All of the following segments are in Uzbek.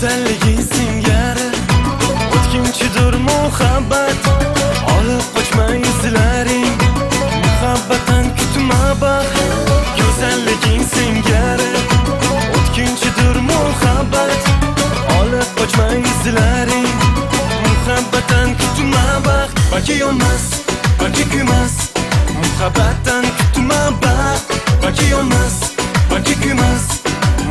Go'zalliging singari o'tkinchidir muhabbat, olib qochma izlaring, muhabbatdan kutma baxt. Go'zalliging singari o'tkinchidir muhabbat, olib qochma izlaring, muhabbatdan kutma baxt. Balki yonmas, balki kuymas, muhabbatdan kutma baxt. Balki yonmas, balki kuymas,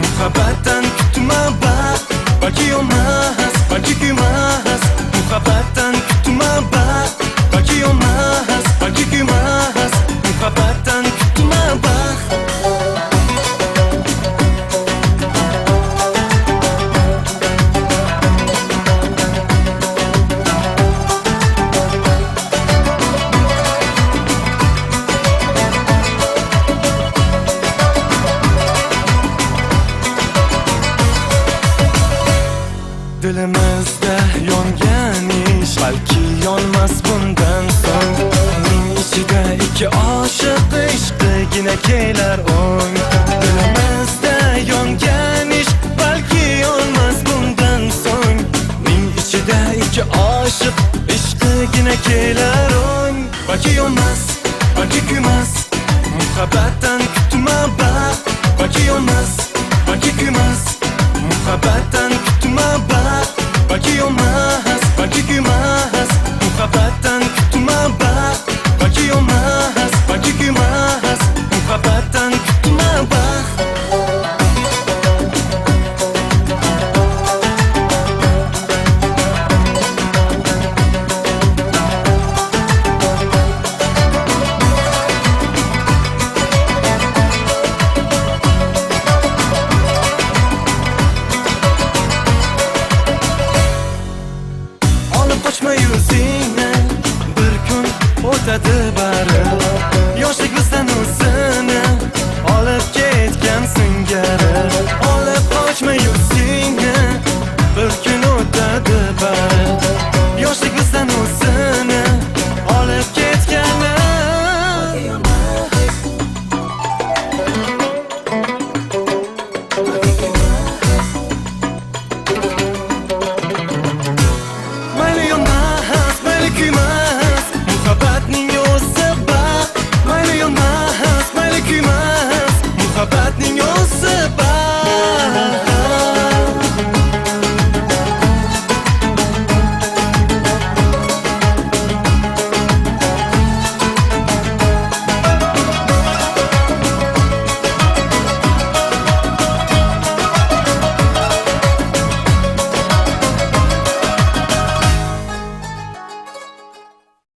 muhabbatdan kutma baxt. Balki yonmas, balki kuymas, muhabbatdan kutma baxt. Balki yonmas, balki kuymas, muhabbatdan kutma baxt. Dilimizda yongan ish balki yonmas bundan so'ng. Uning ichida ikki oshiq ishqigina kelar o'ng. Dilimizda yongan ish balki yonmas bundan so'ng. Uning ichida ikki oshiq ishqigina kelar o'ng. Balki yonmas, balki kuymas, muhabbatdan kutma baxt. Balki yonmas, balki kuymas, muhabbatdan kutma baxt. Balki yonmas, balki kuymas, muhabbatdan kutma baxt. Balki yonmas, balki kuymas, muhabbatdan kutma baxt. Qochma yuzingni, bir kun o'tadi bari. Yoshlik bizdan o'tsa